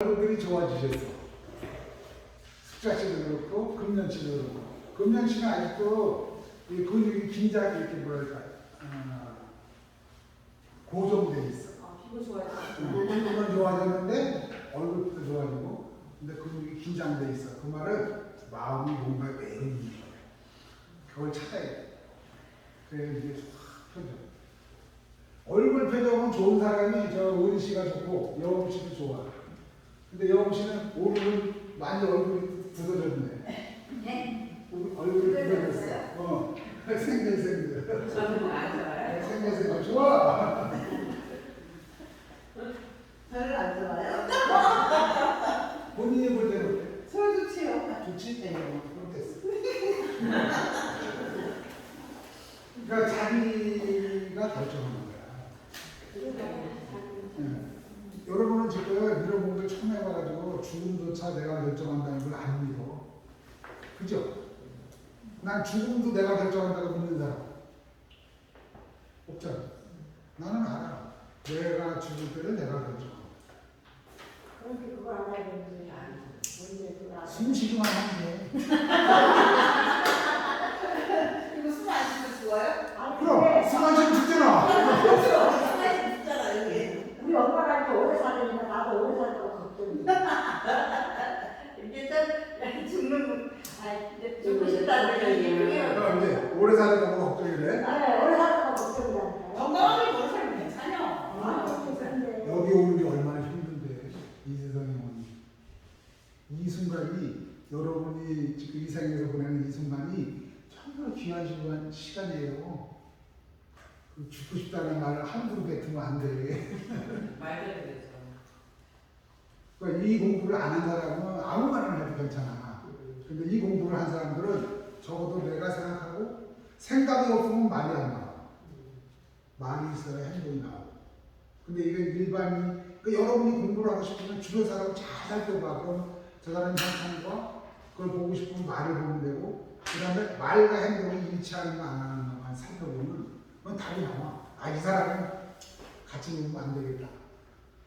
얼굴이 좋아지셨어. 숫자치도 그렇고 금년치도 그렇고. 금년치는 아직도 이 근육이 긴장이 이렇게 뭐랄까 고정돼 있어. 피부 좋아졌어. 피부는 좋아졌는데 얼굴도 좋아지고, 근데 근육이 긴장돼 있어. 그 말은 마음이 뭔가 매운 거야. 그걸 찾아야 돼. 그래야 이게 확 펴져. 얼굴 표정은 좋은 사람이 저 은희 씨가 좋고 여우 씨도 좋아. 근데 여우 씨는 오늘은 많이 얼굴이 굳어졌네. 네? 얼굴이 굳어졌어. 생글생글. 저는 안 좋아요. 생글생글 좋아. 별로 안 좋아요? 본인이 볼 때는 어때? 저 좋지요. 좋지? 네. 그럼 됐어. 그러니까 자기가 결정하는 거야. 여러분은 지금 이런 분들 처음 해봐가지고 죽음조차 내가 결정한다는 걸 안 믿어. 그죠? 난 죽음도 내가 결정한다고 믿는 사람 없잖아. 나는 알아. 내가 죽을 때는 내가 결정한다. 그렇게 그거 알아야 되는데 뭔데 그거 알아? 숨 쉬기만 하면 돼. 이거 숨 안 쉬면 좋아요? 아니, 그럼 근데 숨 안 쉬면 죽잖아. 수많이 있잖아 여기. 우리 엄마가 이렇게 오래 살으니까 나도 오래 살다고 걱정이야. 이게 좀 죽는 이제 죽고 싶다는 얘기예요. 그럼 이제 오래 사는 거 걱정이 돼. 네, 오래 살다가 걱정이라니까요. 건강하게 오래 살면 괜찮아요. 아, 근데 여기 오는 게 얼마나 힘든데 이 세상에 오는 이 순간이, 여러분이 지금 이 생에서 보내는 이 순간이 정말 귀한 시간이에요. 그 죽고 싶다는 말을 함부로 뱉으면 안 돼. 말대로 되죠. 그러니까 이 공부를 안 한 사람은 아무 말을 해도 괜찮아. 근데 이 공부를 한 사람들은 적어도 내가 생각하고, 생각이 없으면 말이 안 나와. 말이 있어야 행동이 나오고. 근데 이게 일반이, 그러니까 여러분이 공부를 하고 싶으면 주변 사람 잘 살펴봐. 그럼 저 사람의 형상과 그걸 보고 싶으면 말을 보면 되고, 그 다음에 말과 행동이 일치하는 거 안 하는 것만 살펴보면 그건 답이 나와. 아, 이 사람은 같이 놀면 안 되겠다.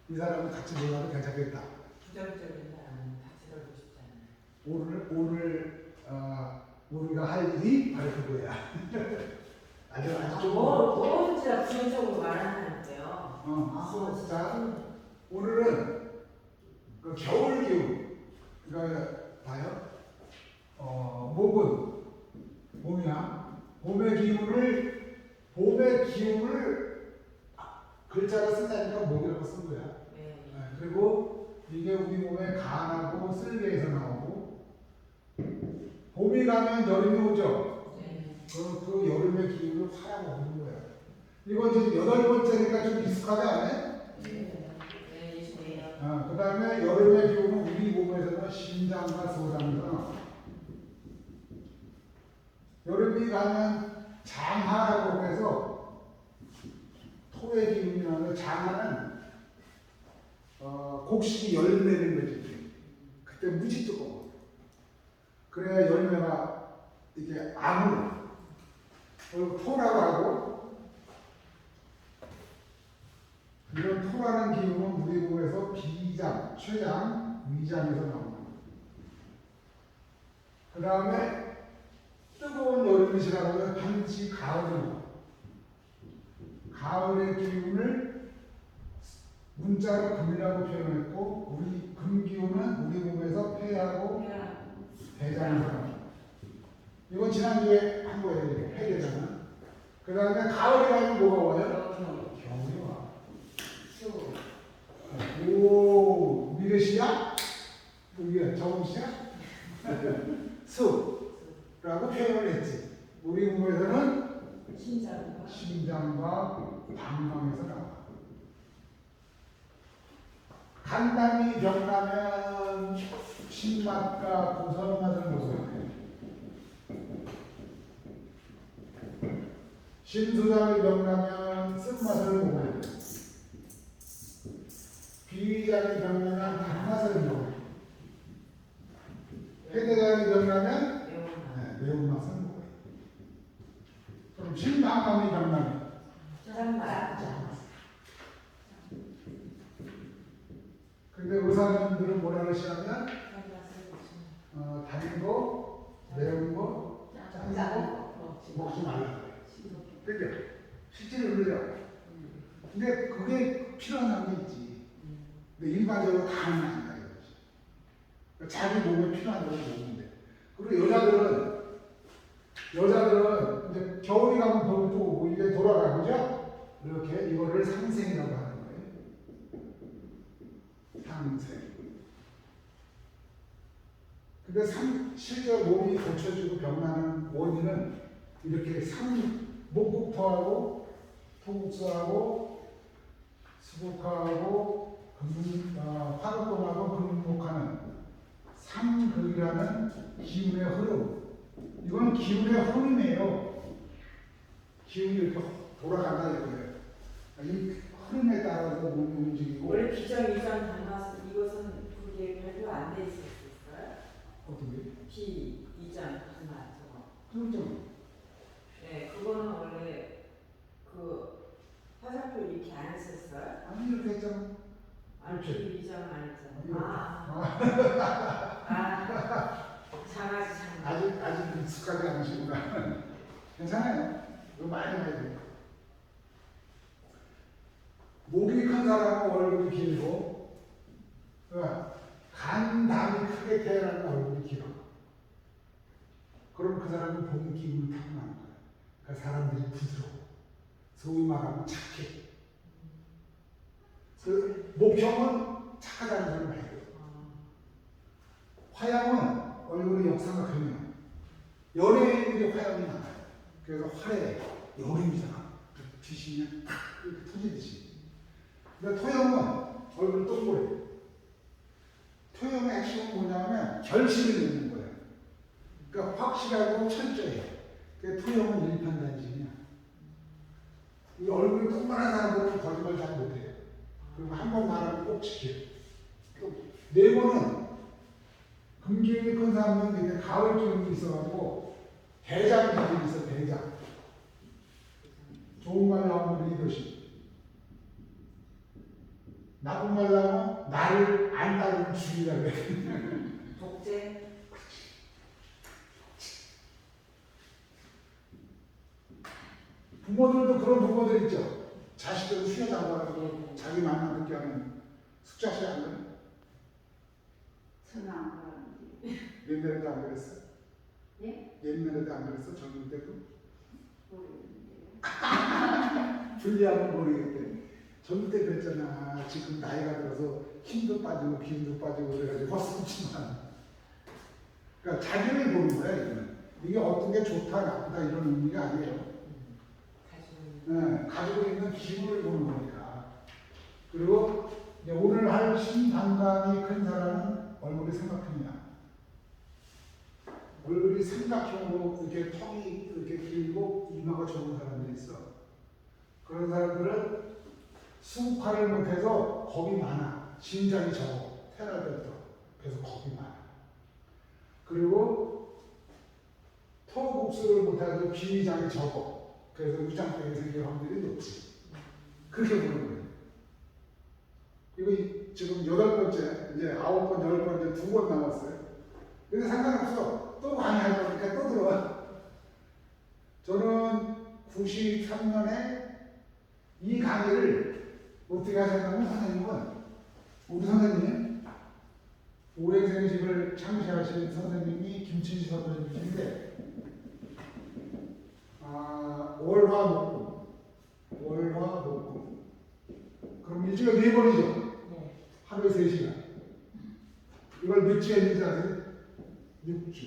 이 사람은 같이 놀아도 괜찮겠다. 부정적인 사람은 같이 놀고 싶지 않아요. 오늘 우리가 할 일이 바로 그거야. 아주 뭐 진짜 부정적으로 말하는데요. 자, 오늘은 그 겨울 기운. 그러니까 봐요. 목은 봄이야. 봄의 기운을 글자로 쓴다니까 목이라고 쓴 거야. 네. 그리고 이게 우리 몸에 간하고 쓸개에서 나오고, 봄이 가면 여름이 오죠. 네. 그 여름의 기운을 화라고 부르는 거야. 이건 이제 8번째니까 좀 익숙하지 않아요? 네. 네. 그 다음에 여름의 기운은 우리 몸에서는 심장과 소장에서 나와. 여름이 가면 장하라고 해서 토의 기운이 나오는데, 장하는 곡식이 열매를 맺지. 그때 무지 뜨거워. 그래야 열매가 이게 암을 토라고 하고, 이런 토라는 기운은 우리 몸에서 비장, 췌장, 위장에서 나옵니다. 그 다음에 뜨거운 여름이시라고 하면 반드시 가을이, 가을의 기운을 문자로 금이라고 표현했고, 우리 금 기운은 우리 몸에서 폐하고 대장에서 나옵니다. 이건 지난주에 한 거예요. 폐대장은. 그 다음에 가을이 가면 뭐가 와요? 겨울이 와. 오, 미래시야? 이게 정시야? 수라고 표현을 했지. 우리 몸에서는 심장과 방광에서 나와. 간담이 병나면 신맛과 고소한 맛을 먹어야 돼. 심수장이 병나면 쓴맛을 먹어야 돼. 비위장이 병나면 단맛을 먹어야 돼. 폐대장이 병나면 매운맛을 먹어야 돼. 그럼 신망감이 병나면 저랑 말하지 않아. 근데 의사님들은 이거는 뭐라 그러시냐면 달인 거, 매운 거, 짠 거 먹지 말라 그래. 그죠? 실제로 그러죠. 근데 그게 필요한 게 있지. 근데 일반적으로 다는 아니다 이거지. 자기 몸에 필요한 대로 먹으면 돼. 그리고 여자들은 이제 겨울이 가면 덥고 이게 돌아가죠. 이렇게 이거를 상생이라고 하는 거예요. 상생. 근데 실제 몸이 고쳐지고 병나는 원인은 이렇게 목국토하고 토국수하고 수국하고 화극동하고 금목하는 삼극이라는 기운의 흐름. 이건 기운의 흐름이에요. 기운이 이렇게 돌아간다 이거예요. 이 흐름에 따라서 몸이 움직이고. 원래 비정이전 단마수 이것은 그게 별로 안 돼 있었어요? 어떻게? 비이전 단마 저거. 그렇죠. 네, 그거는 원래 그 화살표 이렇게 안 했었어요? 아니 이렇게 했잖아. 아니 그렇죠. 비이전 안 했잖아요. 장아지 장아. 아직 익숙하지 않으시구나. 괜찮아요. 이거 많이 해야 돼요. 목이 큰 사람은 얼굴이 길고, 간담이 크게 태어나는 얼굴이 길어. 그럼 그 사람은 봄 기운을 타고나는 거야. 그 사람들이 부드러워. 소위 말하면 착해. 그 목형은 착하다는 사람을 많이 해요. 화양은 얼굴이 역사가 변해요. 연예인들이 화양이 많아요. 그래서 화려해. 여름이잖아. 빛이 그냥 딱 이렇게 터지듯이. 근데 토형은 얼굴이 동그래. 토형의 핵심은 뭐냐면 결실을 내는 거예요. 그러니까 확실하고 철저해. 그러니까 토형은 일편단심이야. 이 얼굴이 동그란 사람들은 거짓말 잘 못해요. 그리고 한 번 말하면 꼭 지켜요. 네 번은 금기운이 큰 사람은 이게 가을 기운이 있어가지고 대장 기운이 있어. 대장. 좋은 말 나오면 리더십. 나쁜 말 나오면 나를 안 따르는 주의라 그래. 독재. 부모들도 그런 부모들 있죠. 자식들 수여 잡아가지고 자기 마음만 듣게 하는 숙자시 안 그래? 저는 안 그러는데. 옛날에도 안 그랬어? 예? 옛날에도 안 그랬어? 젊을 때도? 모르겠는데요. 불리하면 모르겠대. 젊을 때 그랬잖아. 지금 나이가 들어서 힘도 빠지고 기운도 빠지고 그래가지고 헛숨지만. 그러니까 자기를 보는 거야 이거는. 이게 어떤 게 좋다 나쁘다 이런 의미가 아니에요. 가지고 있는 기운을 보는 거니까. 그리고 이제 오늘 할 신단감이 큰 사람은 얼굴이 삼각형이야. 얼굴이 삼각형으로 이렇게 턱이 이렇게 길고 이마가 좋은 사람들이 있어. 그런 사람들은 수국화를 못해서 겁이 많아. 심장이 적어. 태어날 때부터. 그래서 겁이 많아. 그리고 토국수를 못해서 비위장이 적어. 그래서 위장병이 생길 확률이 높지. 그렇게 보는 거예요. 이거 지금 8번째, 이제 9번, 10번, 이제 2번 남았어요. 근데 상관없어. 또 강의할 거니까 또 들어와. 저는 93년에 이 강의를 어떻게 하셨냐면 선생님은 우리 선생님 오행생식을 창시하신 선생님이 김춘시 선생님이신데 월화목금 그럼 일주일에 4번이죠? 네. 하루에 3시간. 이걸 몇 주에 했는지 아세요? 6주.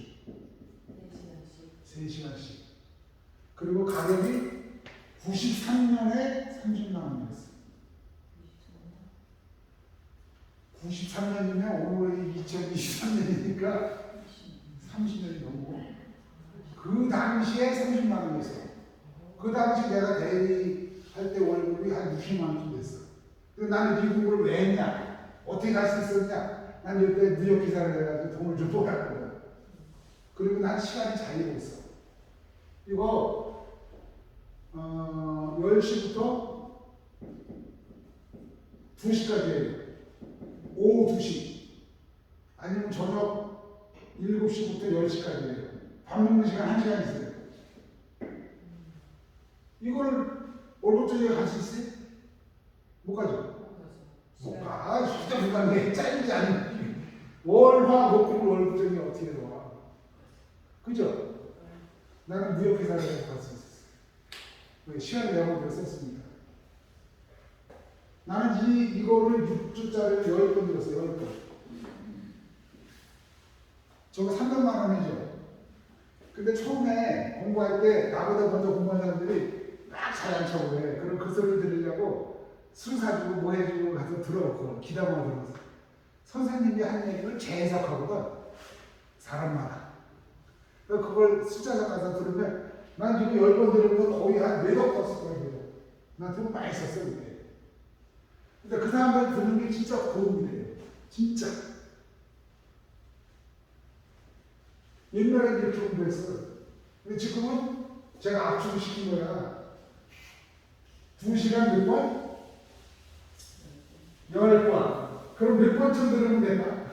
3시간씩. 그리고 가격이 93년에 30만 원이었어요. 93년이면 오늘이 2023년이니까 30년이 넘고 그 당시에 30만 원이었어요. 그 당시 내가 대리할 때 월급이 한 20만 원쯤 됐어. 근데 나는 이 공부를 왜 했냐? 어떻게 할 수 있었냐? 난 이때 무역 기사를 해가지고 돈을 좀 벌었던 거야. 그리고 난 시간이 잘리고 있어. 이거 10시부터 2시까지예요. 오후 2시. 아니면 저녁 7시부터 10시까지예요. 밥 먹는 시간 1시간 있어요. 이걸 월급 저녁에 갈 수 있어요? 못 가죠? 못 가. 진짜 못 가는데 짜증이 않는 월화 목금 월급 저녁에 어떻게 들어와? 그죠? 나는 무역회사를 갈 수 있었어요. 왜? 시간을 내고 썼으니까. 나는 이거를 6주짜리를 10번 들었어요. 10번. 저거 300만 원이죠. 근데 처음에 공부할 때 나보다 먼저 공부한 사람들이 막 잘난 척을 해. 그럼 그 소리를 들으려고 술 사주고 뭐 해주고 가서 들어놓고 기다만 들어서 선생님이 한 얘기를 재해석하거든. 사람마다. 그걸 숫자적 가서 들으면 난 지금 10번 들으면 거의 한 4억 떴을 거예요. 난 돈 많이 썼어 그때. 근데 그 사람들 듣는 게 진짜 도움이 돼요. 진짜. 옛날에 이렇게 공부했어. 근데 지금은 제가 압축을 시킨 거야. 2시간 몇 번? 10번. 그럼 몇 번쯤 들으면 되나?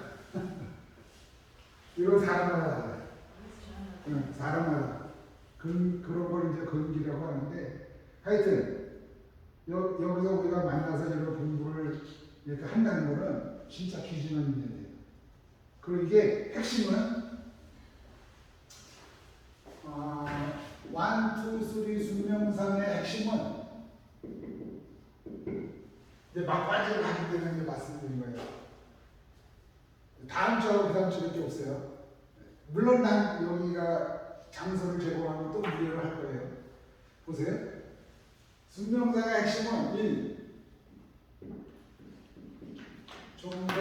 이건 사람마다 달라요. 응, 사람마다. 그런 걸 이제 근기라고 하는데, 하여튼, 여기서 우리가 만나서 이런 공부를 이렇게 한다는 거는 진짜 귀중한 일이에요. 그리고 이게 핵심은 1, 2, 3 수명상의 핵심은 이제 막바지를 하기 때문에 이제 말씀드린 거예요. 다음 주하고 그 다음 주밖에 없어요. 물론 난 여기가 장소를 제공하면 또 무료를 할 거예요. 보세요. 수명상의 핵심은 1. 좀 더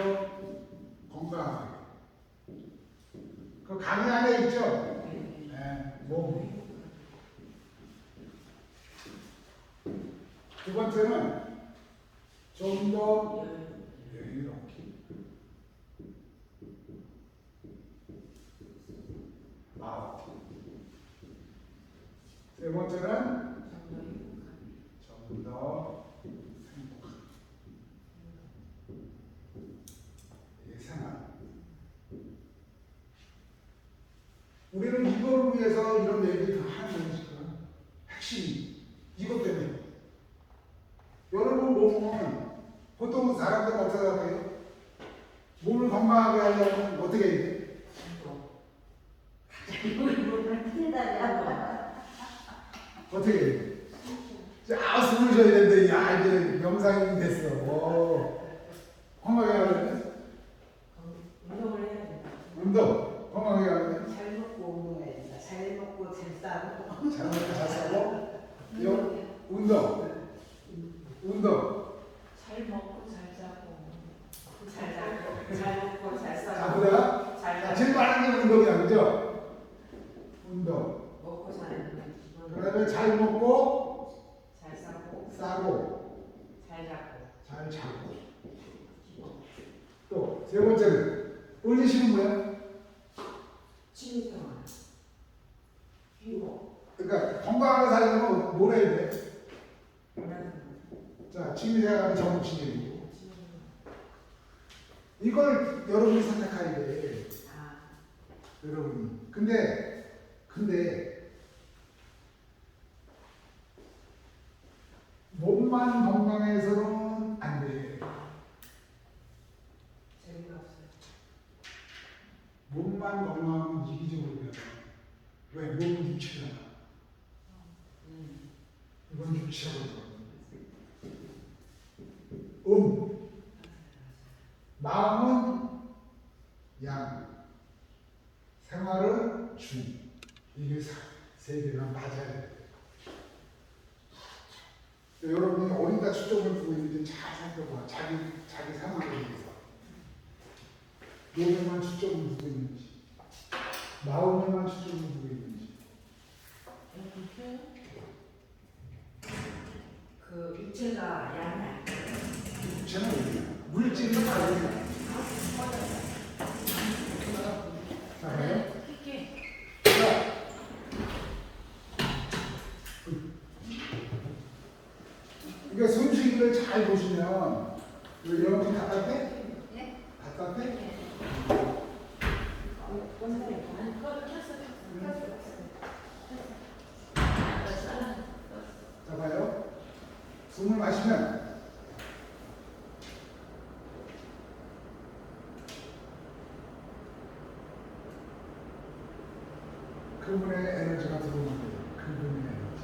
건강하게. 그 강의 안에 있죠? 네, 몸. 두 번째는 좀 더 여유롭게. 마음. 세 번째는 좀 더 행복한. 이게 생활. 우리는 이거를 위해서 이런 얘기를 다 하는 거예요, 지금. 핵심이. 이것 때문에. 여러분 몸은 보통 사람들 어떻게 생각해요? 몸을 건강하게 하려면 어떻게 해야 돼? 어떻게 해야 돼? 숨을 쉬어야 되는데, 야, 이제 명상이 됐어. 건강하게 하려면? 운동을 해야 된다. 운동. 건강하게 하려면? 잘 먹고 운동해야 된다. 잘 먹고 잘 싸고. 잘 먹고 잘 싸고. 운동. 잘 먹고 잘 자고. 잘 먹고 잘 자, 싸고. 보자. 잘 자, 자고. 제일 많은 게 운동이야, 그죠? 운동. 먹고 사는 그 다음에 잘 먹고, 잘 싸고. 싸고, 잘 자고. 잘 자고. 또, 세 번째는, 올리시는 거야? 취미생활. 휴고. 그러니까, 건강하게 살려면 뭘 해야 돼? 자, 취미생활은 정치적이고. 이걸 여러분이 선택해야 돼. 여러분이. 근데, 몸만 건강해서는 안 돼. 재미가 없어요. 몸만 건강하면 이기적으로 변해. 왜? 몸은 육체잖아. 이건 육체거든. 마음은 양, 생활은 중. 이게 세 개가 맞아야 돼. 여러분이 어디다 초점을 두고 있는지 잘 살펴봐. 자기 상황에 대해서. 몸에만 초점을 두고 있는지, 마음에만 초점을 두고 있는지. 그 육체가 양이 아니에요. 육체는 어디야? 물질은 다르냐? 자, 봐요. 자, 그러니까 숨쉬기를 잘 보시면, 여러분 답답해? 네? 답답해? 아니 그거 켰어. 자, 봐요. 숨을 마시면 그분의 에너지가 들어오는 거예요. 그분의 에너지.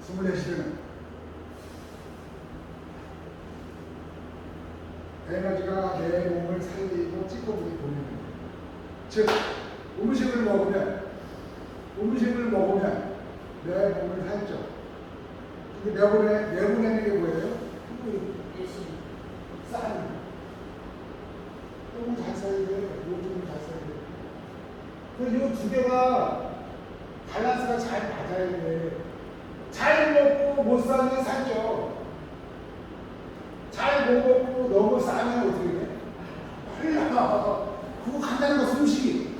숨을 내쉬면 에너지가 내 몸을 살리고 찌꺼기에 보내는 거예요. 즉, 음식을 먹으면 내 몸을 살죠. 근데 내보내는 게 뭐예요? 쌀. 조금 잘 써야 돼요. 요즘 잘 써야 돼요. 이 두 개가 밸런스가 잘 맞아야 돼. 잘 먹고 못 사면 살죠. 잘 못 먹고 너무 싸면 어떻게 돼? 흘러. 그거 간다는 거 숨쉬기.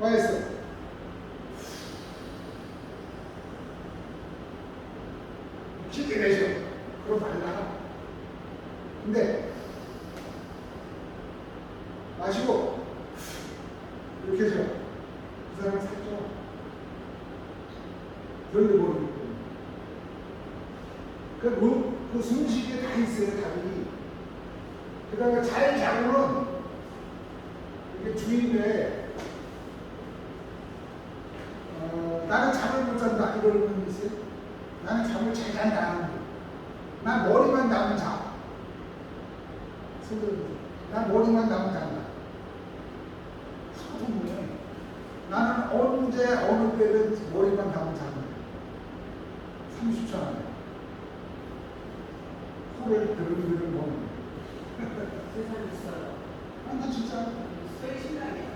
와있어. 쉽게 내셔. 그럼 말라. 근데 마시고 이렇게 해줘. 그 사람 살쪄. 돌려보는 거. 그 숨쉬기에 다 있어요, 답이. 그 다음에 잘 자고는 이게 주인데 나는 잠을 못 잔다 이런 분 있어요? 나는 잠을 잘 잔다. 난 머리만 나면 자. 난 머리만 나면 잔다. 하도 뭐해. 나는 언제 어느 때든 머리만 나면 잔다. 30초 안에. 코를 드릉드릉 보는 거야. 세상 있어요. 나 진짜. 소리 심하게.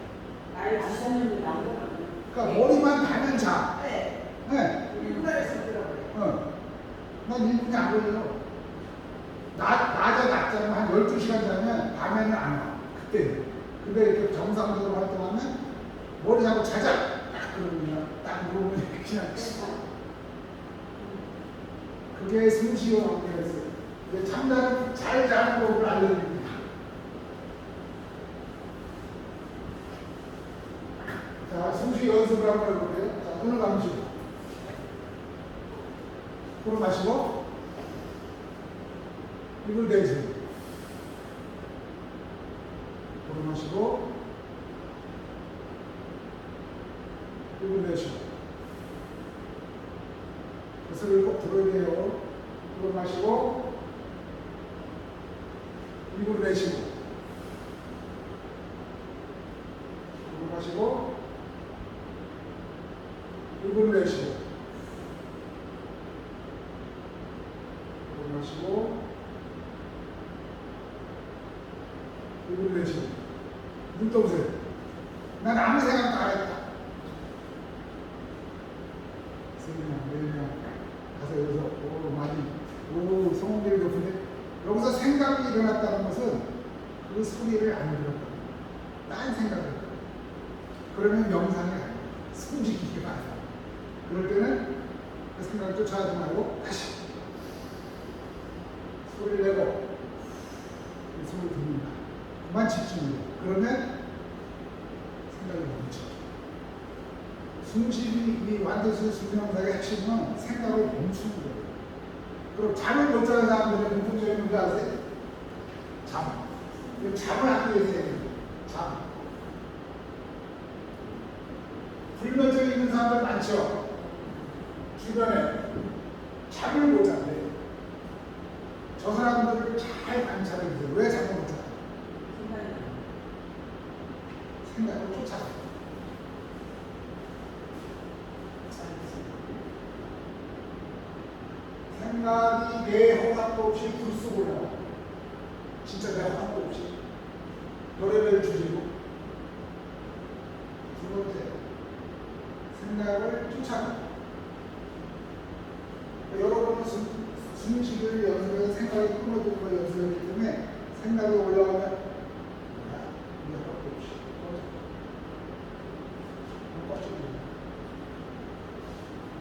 나를 지사님이 나오더라고요. 그러니까 머리만 가면 자. 네. 네. 일본에서 들어버려. 난 1분이 안 걸려요. 낮에 낮자면 한 12시간 자면 밤에는 안 와. 그때. 근데 이렇게 정상적으로 활동하면 머리 잡고 자자! 딱 그러면 딱 누우면 그냥 그게 숨쉬어 관계였어요. 잠자는 잘 자는 법을 알려드립니다. 자, 숨쉬기 연습을 한번 해볼게요. 자, 눈을 감으시고 코로 마시고 입을 내쉬고 코로 마시고 입을 내쉬고 그 소리를 꼭 들어야 돼요. 코로 마시고 입을 내쉬고 코로 마시고 입을 내쉬고 코로 마시고 입을 내쉬고 눈 떠보세요. 난 아무 생각도 안 했다. 3명, 4명 가서 여기서 많이 성공률이 높은데 여기서 생각이 일어났다는 것은 그 소리를 안 들었다. 딴 생각을 했다. 그러면 명상이 아니야. 숨지기가 아니야. 그럴 때는 그 생각을 쫓아가지 말고 다시 소리를 내고 이 소리 듣는다. 그만 집중해요. 그러면 생각이 멈춰. 숨쉬기, 이 완전수 수명사의 핵심은 생각을 멈추는 거예요. 그럼 잠을 못 자는 사람들은 공통적인 거 아세요? 잠. 잠을 하기 위해서 해야 돼요. 잠. 불면증이 있는 사람들 많죠? 주변에 잠을 못 잔대요. 저 사람들을 잘 관찰해 보세요. 왜 잠을 못 자요? 생각을 쫓아가. 생각이 내 허락도 없이 불쑥 올라와. 진짜 내 허락도 없이. 노래를 줄이고. 두 번째, 생각을 쫓아가. 여러분은 숨쉬기를 연습해서 생각이 끊어지는 걸 연습했기 때문에 생각이 올라오면 내 허락도 없이.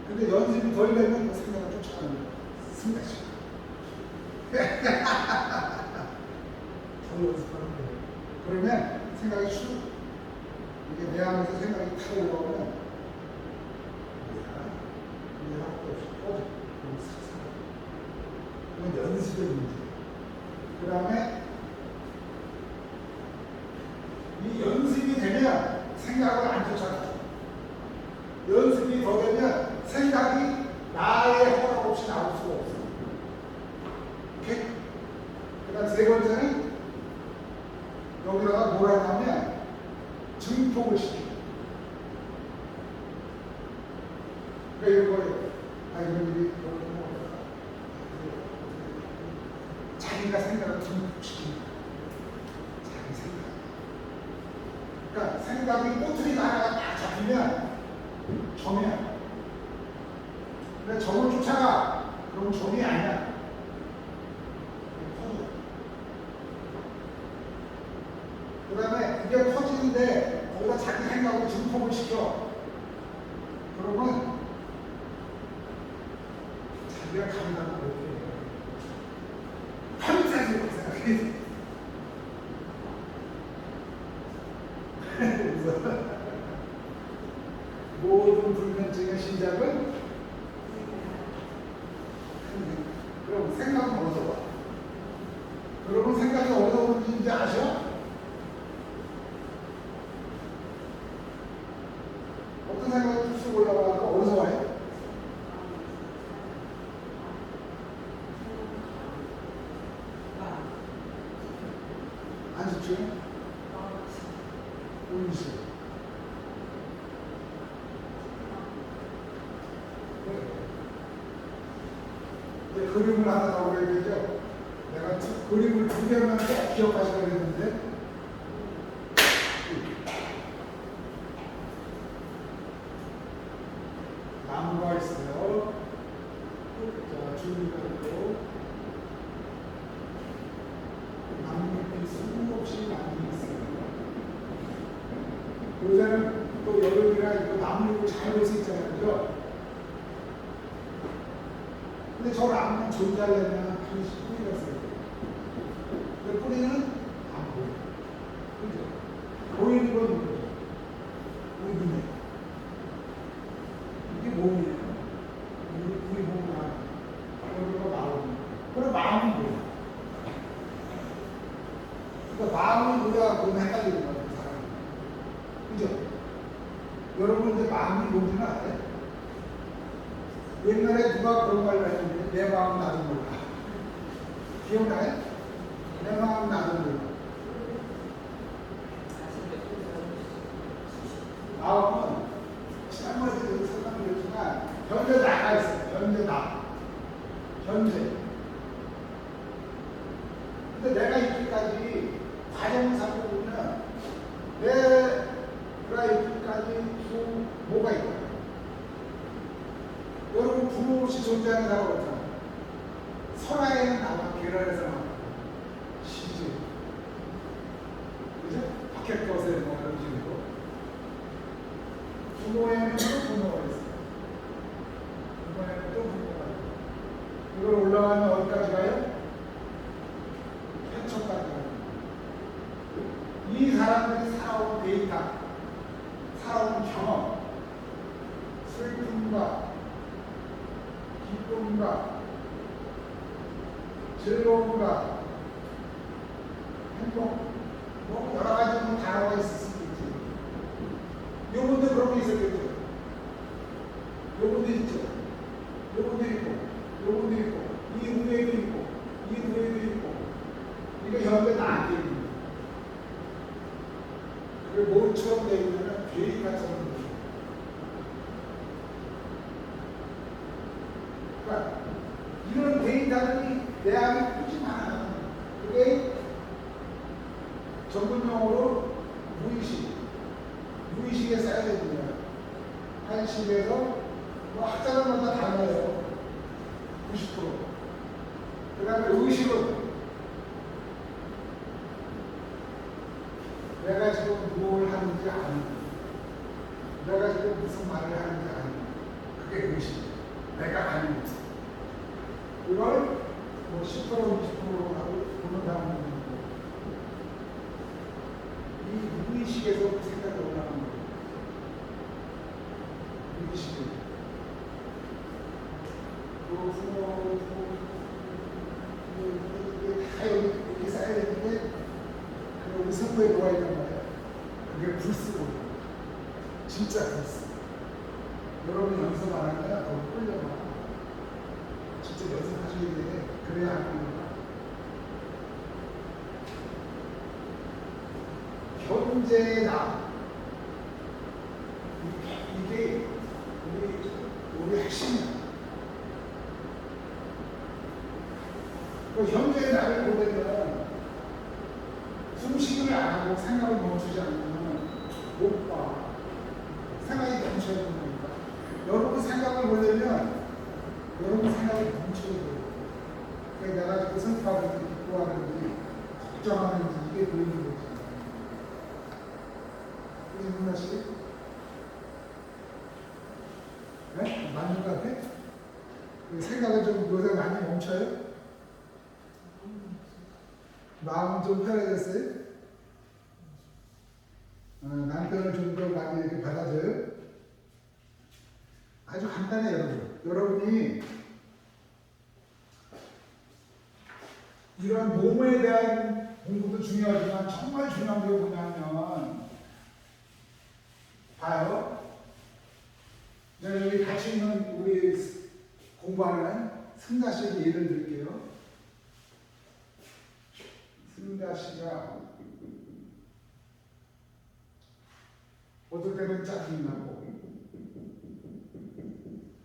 근데 연습이 덜 되면 그 생각을 쫓아가는 거예요. 승가시. 연습하는 거예요. 그러면 생각이 이게 내 안에서 생각이 탁 올라오면 뭐야? 하나도 없이 꺼져. 그럼 싹 사라져. 이건 연습의 문제예요. 그 다음에 이 연습이 되면 생각을 안 쫓아가요. 연습이 더 되면 생각이 나의 허락 없이 나올 수가 없어요. 오케이? 그 다음 세 번째는 여기다가 뭐라 하냐면 증폭을 시켜요. 그러니까 이런 거예요. 이런 일이 자기가 생각을 증폭시키는 거예요. 자기 생각. 그러니까 생각이 꼬투리 하나가 딱 잡히면 점이야. 근데 점을 쫓아가. 그럼 점이 아니야. 커져. 그 다음에 이게 커지는데 거기다 자기 생각을 증폭을 시켜. 그러면 자기가 감당을 못해. 항상 이렇게 생각해. 모든 불면증의 시작은 그럼 생각은 어디서 와? 여러분 생각이 어디서 오는지 이제 아셔? 어떤 생각이 툭 올라와서 어디서 와요? 안 집중해? 보이시죠? 그림을 하나 나오게 되죠. 내가 그림을 두 개만 꼭 기억하셔야 되는데 나무가 있어요. 자, 줄기가 있고 나무잎이 수없이 많이 있어요. 요새는 또 여름이라 이거 나무잎을 잘 볼 수 있잖아요. 그죠? 근데 저 나무는 존재하려면 반드시 뿌리가 있어야 돼요. 근데 뿌리는 안 보여요. 그죠? 보이는 건 뭐죠? 우리 눈에. 이게 몸이에요. 우리 몸이 여기가 마음이에요. 그럼 마음은 뭐예요? 그러니까 마음이 뭐야? 그러면 헷갈리는 거예요. 사람이. 그죠? 여러분 이제 마음이 뭔지는 알아요? 옛날에 누가 그런 말을 했는데 내 마음 나도 몰라. 기억나요? 내 마음 나도 몰라. 마음은 지난번에도 설명드렸지만 현재 나가 있어요. 현재 나. 현재. 근데 내가 이때까지 과정을 살펴보면 내가 이때까지 뭐가 있다. 여러분 부모 없이 존재하는 사람 없잖아요. 설아에는 나와 계란에서 나와. 시즈. 그죠? 박해 것에 뭐 그런 식으로. 부모에는 또 부모가 있어요. 부모에는 또 부모가 있어요. 이걸 올라가면 어디까지 가요? 현초까지 가요. 이 사람들이 살아온 데이터, 살아온 경험, 슬픔과 기쁨과 즐거움과 행복, 뭐 여러 가지 단어가 있을 수도 있지. 요분도 그런 게 있었겠죠. 요분도 있죠. 요분도 있고, 요분도 있고, 이 후에도 있고, 이 후에도 있고. 이거 현재 나한테 있는 거예요. 그리고 뭘처럼 되어 있냐면 괴리가처럼 되어 있어요. 그러니까 이런 데이터들이 내 안에 꾸지 않아요. 그게 전문용어로 무의식에 써야 됩니다. 한식에서 뭐 학자들마다 달라요. 90%. 그 다음에 의식은 내가 지금 무엇을 하는지 아는 거. 내가 지금 무슨 말을 하는지 아는 거. 그게 의식. 내가 아는 거. 이걸 뭐 10% 20%로 하고 보는 사람도 있고 승부에 뭐가 있단 말이야. 그게 불쓰고 진짜 불쓰. 여러분 연습 안 하면 더 끌려가. 진짜 연습하셔야 돼. 그래야 하는 거야. 현재의 나. 이게 우리 핵심이야. 그 현재의 나를 보려면 숨쉬기를 안 하고 생각을 멈추지 않으면 못 봐. 생각이 멈춰야 되는 거니까. 여러분 생각을 보려면 여러분 생각이 멈춰야 돼요. 그러니까 내가 지금 슬퍼하는지 기뻐하는지 걱정하는지 이게 보이는 거지. 무슨 말이지? 네? 맞는 것 같아? 그 생각을 좀 요새 많이 멈춰요? 마음 좀 편해졌어요? 남편을 좀 더 많이 이렇게 받아줘요? 아주 간단해요, 여러분. 여러분이 이런 몸에 대한 공부도 중요하지만 정말 중요한 게 뭐냐면 봐요. 제가 여기 같이 있는 우리 공부하는 승자 씨에게 예를 들게요. 승자 씨가 어떨 때는 짜증이 나고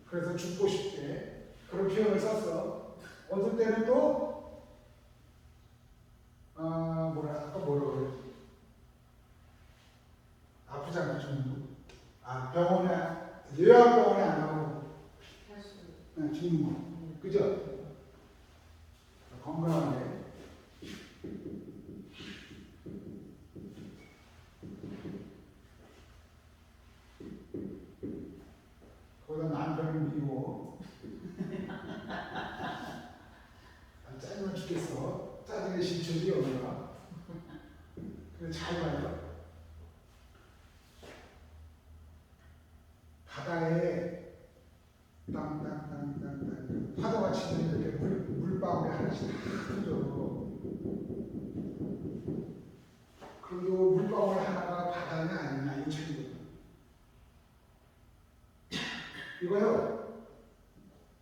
그래서 죽고 싶대. 그런 표현을 썼어. 어떨 때는 또 아까 뭐라고 그랬지? 아프지 않고 죽는 거. 병원에 요양병원에 안 가고 죽는 거. 그죠? 건강하게. 거기다 남편을 미워. 짜증나 죽겠어. 짜증에 실천이 여기가. 그래 잘 봐요. 바다에 땅땅땅땅땅 파도가 치면 이렇게 물방울이 하나씩 다 터져. 그래도 물방울 하나가 바다냐 아니냐 이거 책임져. 이거요.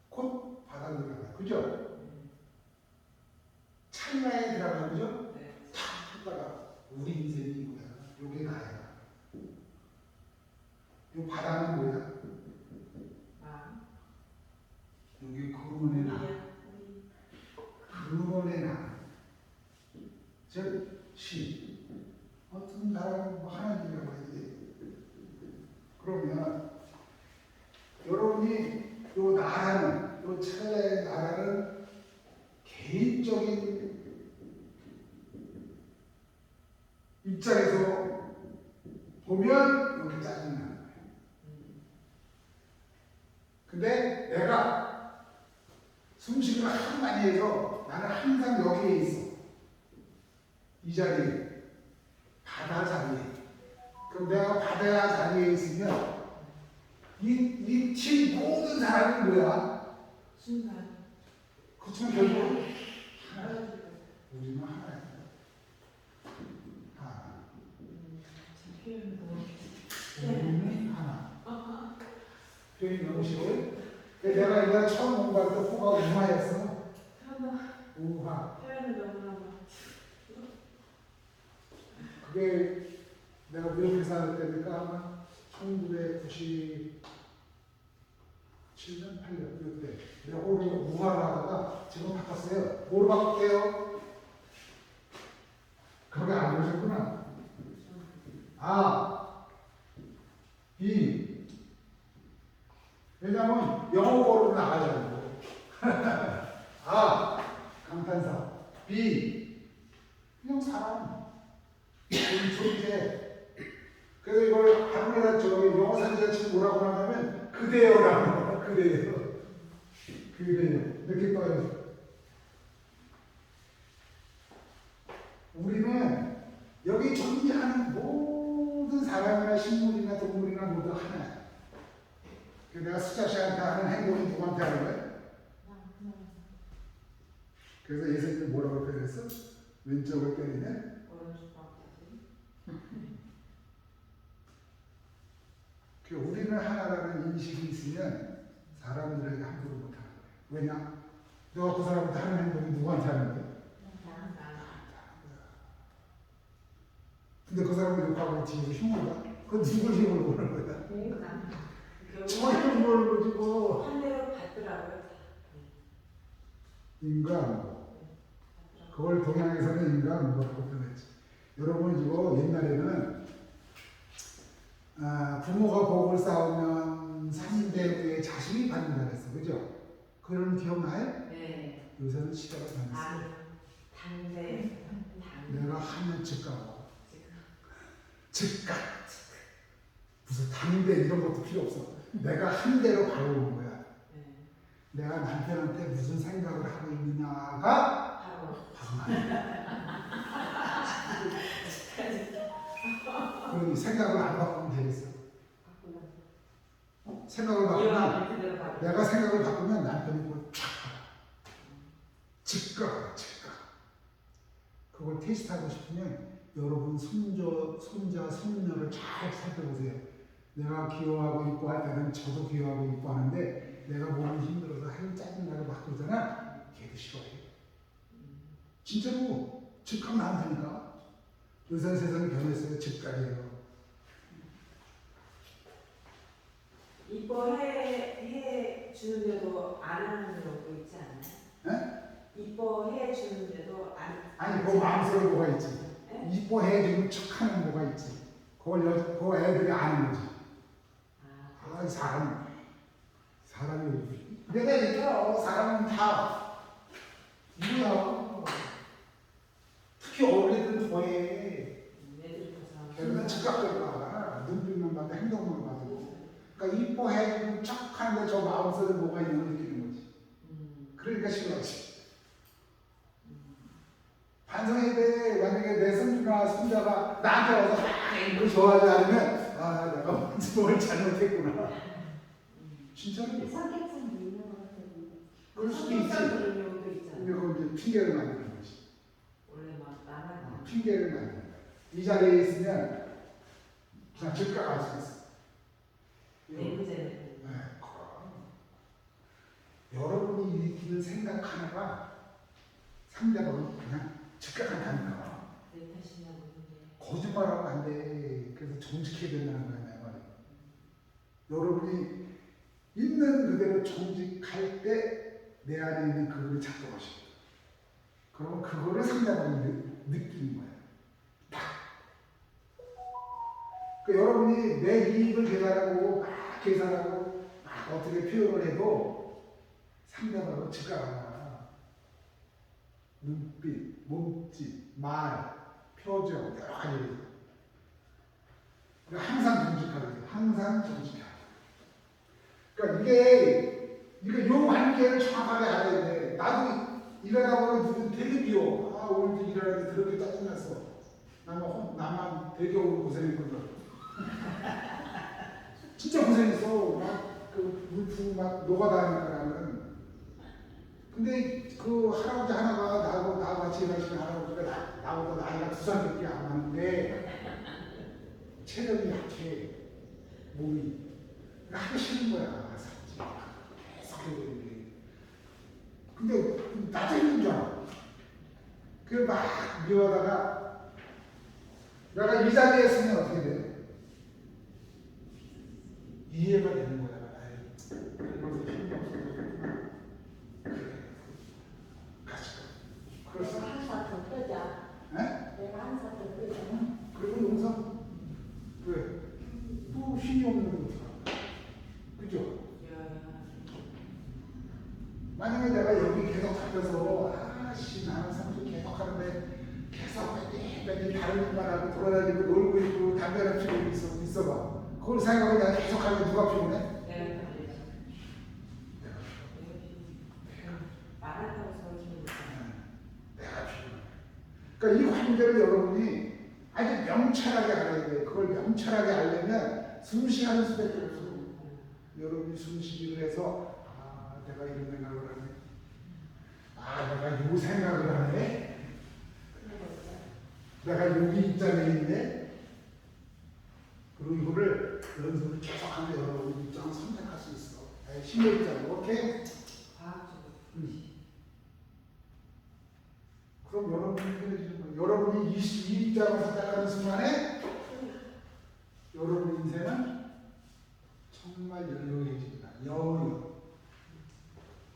곧 바다로 들어가요. 그죠? 찰나에 들어가요. 그죠? 탁 하다가 우리 인생이 이거야. 요게 나야. 요 바다는 뭐야? 여기 근원의 나. 근원의 나. 즉, 시. 어떤 사람은 뭐 하나님이라고 하지. 그러면 여러분이 요 나라는, 요 찰나의 나라는 개인적인 입장에서 보면 이렇게 짜증나는 거예요. 근데 내가 숨쉬기를 하도 많이 해서 나는 항상 여기에 있어. 이 자리에. 바다 자리에. 그럼 내가 바다 자리에 있으면 이 팀 모든 사람이 뭐야? 순간. 그렇지만 결국 하나. 우리는 하나야. 하나. 우리는 하나. 표현이 너무 쉬워요? 내가 이거 처음 공부할 때 호가 우화였어. 우화. 표현을 너무너무. 그게 내가 무역회사 할 때니까 아마 1997년, 8년 이때 내가 호를 우화를 하다가 지금 바꿨어요. 뭐로 바꿀게요? 그렇게 안 그러셨구나. B. 왜냐면 영어 버릇은 나가잖아요. 감탄사. B. 그냥 사람. 존재. 그래서 이걸 한국에다 영어 산지가 지금 뭐라고 하냐면 그대여라는 거야. 그대여. 이렇게 떠요. 우리는 여기 존재하는 모든 사람이나 식물이나 동물이나 모두 하나야. 내가 수자 씨한테 하는 행동은 누구한테 하는 거야? 그래서 예수님이 뭐라고 표현했어? 왼쪽을 때리면 하나라는 인식이 있으면 사람들에게 함부로 못하는 거예요. 왜냐? 너가 그 사람한테 하는 행동이 누구한테 하는 거야? 근데 그 사람을 욕하고 뒤에서 흉을 봐? 그건 누굴 흉을 보는 거야? 저희를 보는 거지 뭐. 한 대로 받더라고요. 인간. 그걸 동양에서는 인간 뭐라고 표현했지. 여러분 이거 옛날에는 부모가 복을 쌓으면 3대의 자식이 받는다 그랬어. 그죠? 그런 기억나요? 네. 요새는 시대가 변했어요. 당대. 내가 하면 즉각. 즉각. 무슨 당대 이런 것도 필요 없어. 내가 한 대로 바라보는 거야. 네. 내가 남편한테 무슨 생각을 하고 있느냐가 바로. 그 생각을 안 바꾸면 되겠어. 생각을 바꾸면 내가 생각을 바꾸면 남편이 그걸 촥 즉각. 그걸 테스트하고 싶으면 여러분 손자, 손녀를 잘 살펴보세요. 내가 기여하고 이뻐할 때는 저도 기여하고 이뻐하는데 내가 몸이 힘들어서 하루 짜증나게 막 그러잖아. 걔도 싫어해. 진짜로 즉각 나온다니까. 요새 세상이 변했어요. 즉각이에요. 이뻐해 주는데도 안 하는 경우도 있지 않나요? 네? 이뻐해 주는데도 안. 아니 그 마음속에 뭐가 있지. 네? 이뻐해주는 척하는 뭐가 있지. 그걸 애들이 아는 거지. 사람이 내가 얘기해요. 사람은 다 뭐야. 특히 어린이들은 더해. 애들이 보상. 걔는 즉각적이야. 눈빛만 봐도 행동만 봐도. 그러니까 이뻐해주는 척하는데 저 마음속에 뭐가 있는 걸 느끼는 거지. 그러니까 싫어하지. 반성해야 돼. 만약에 내 손주나 손자가 나한테 와서 이걸 좋아하지 않으면 내가 뭘 잘못했구나. 진짜로. 성격상 있는 것 같아요. 그럴 수도 있지. 그런 경우도 있잖아요. 근데 그건 이제 핑계를 만드는 거지. 원래 막 나만. 핑계를 만드는 거야. 이 자리에 있으면 그냥 즉각 알 수 있어. 내부제는. 네, 그럼. 여러분이 일으키는 생각 하나가 상대방은 그냥 즉각한다니까. 내 탓이냐고 그게. 거짓말하면 안 돼. 그래서 정직해야 된다는 거야, 내 말이. 여러분이 있는 그대로 정직할 때 내 안에 있는 그거를 작동하시고, 그러면 그거를 상대방이 느끼는 거야. 딱. 그러니까 여러분이 내 이익을 계산하고 막 계산하고 막 어떻게 표현을 해도 상대방은 즉각 알아. 눈빛, 몸짓, 말, 표정 여러 가지. 항상 정직하게, 항상 정직하게. 그러니까 이게 요 관계를 정확하게 알아야 돼. 나도 일하다 보면 누구 되게 비워. 오늘도 일하는데 그렇게 짜증났어. 나만 되게 오늘 고생했거든. 진짜 고생했어. 막그 물품 막 노가다니까 나는. 근데 그 할아버지 하나가 나하고 같이 일하시는 할아버지가 나보다 나이가 2살 밖에 안 많은데 체력이 약해. 몸이. 하기 싫은 거야. 계속 해버리는 게. 근데 나도 힘든 줄 알아. 그래서 막 미워하다가 내가 이 자리에 있으면 어떻게 돼? 이해가 되는 거야. 이러면서 힘이 없어졌구나. 내가 한사 더 뜨자. 네? 내가 한사 더 뜨자. 그리고 용서? 왜? 또 힘이 없는 거니까. 그죠? 만약에 내가 여기 계속 잡혀서 나는 성질 계속 하는데 계속 맨날 다른 일만 하고 돌아다니고 놀고 있고 담배를 피우고 있어봐. 그걸 생각하고 내가 계속 하면 누가 피우네? 말한다고 저러시는 거잖아요. 내가 피우네. 그러니까 이 관계를 여러분이 아주 명철하게 알아야 돼. 그걸 명철하게 알려면 숨쉬는 수밖에 없어. 여러분이 숨쉬기를 해서 내가 이런 생각을 하네. 내가 요 생각을 하네. 내가 여기 입장에 있네. 그리고 이거를 연습을 계속 하면 여러분이 16장. 오케이? 과학적으로. 그럼 여러분이 해주는 거예요. 여러분이 22장을 선택하는 순간에 여러분 인생은 정말 여유해집니다. 여유.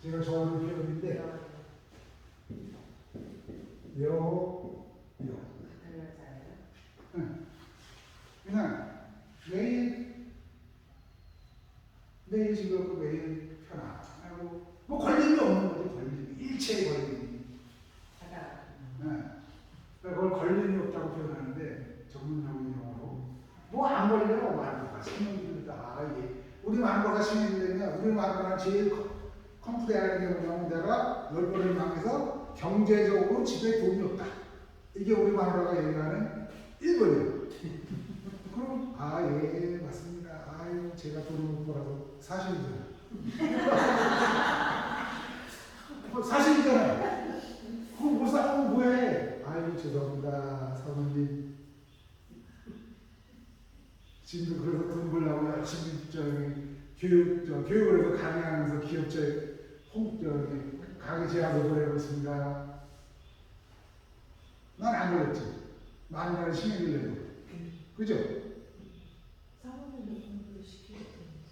제가 좋아하는 표현인데 여유. 그냥 매일 즐겁고 매일 편안하고 뭐 걸림이 없는 거죠. 걸림이 일체의 걸림이. 그걸 걸림이 없다고 표현하는데 전문용어인 용어로 뭐 안 걸려요. 말고가 신경들다. 이게 우리 말고가 신경들면 우리 말고가 제일 컴퓨터라는 게 뭐냐면 내가 10번을 망해서 경제적으로 집에 돈이 없다. 이게 우리 말고가 얘기하는 1번이에요. 그럼 예 맞습니다. 아유 제가 돈을 못 벌어서 사실이잖아요. 사실이잖아요. 그거 못 사면 뭐해? 아유 죄송합니다 사모님. 지금도 그래서 돈 벌려고 열심히 교육을 해서 강의하면서 기업체 강의 제안을 보내고 있습니다. 난 안 그랬지. 많은 신경을 내고. 그죠? 사모님도 공부를 시키고.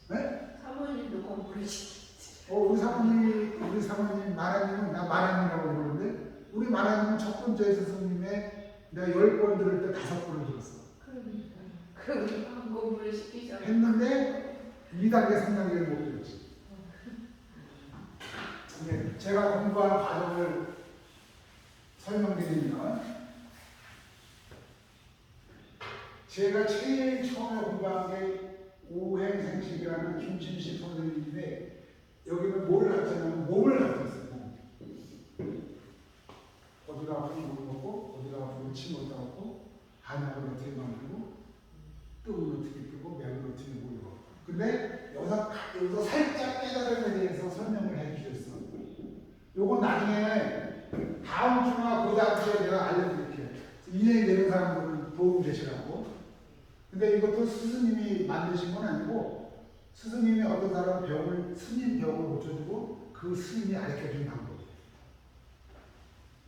네? 사모님도 공부를 시키지. 우리 사모님 마라님은 나 마라님이라고 부르는데 우리 마라님은 첫 번째 스승님의 내가 10번 들을 때 5번을 들었어. 그러니까 공부를 시키잖아. 했는데 2단계, 3단계를 못 들었지. 네, 제가 공부한 과정을 설명드리면 제가 제일 처음에 공부한 게 오행생식이라는 김진식 선생님인데 여기는 뭘 가르쳤냐면 몸을 가르쳤어요. 어디가 아프면 뭘 먹고 어디가 아프면 침 어디다 먹고 한약을 어떻게 만들고 뜸을 어떻게 뜨고 맥을 어떻게 보이고 근데 여기서 살짝 깨달음에 대해서 설명을 해주셨어. 요건 나중에 다음 주나 그 다음 주에 내가 알려드릴게요. 인연이 되는 사람들은 도움 되시라고. 근데 이것도 스승님이 만드신 건 아니고 스승님이 어떤 사람 스님 병을 고쳐주고 그 스님이 가르쳐준 방법이에요.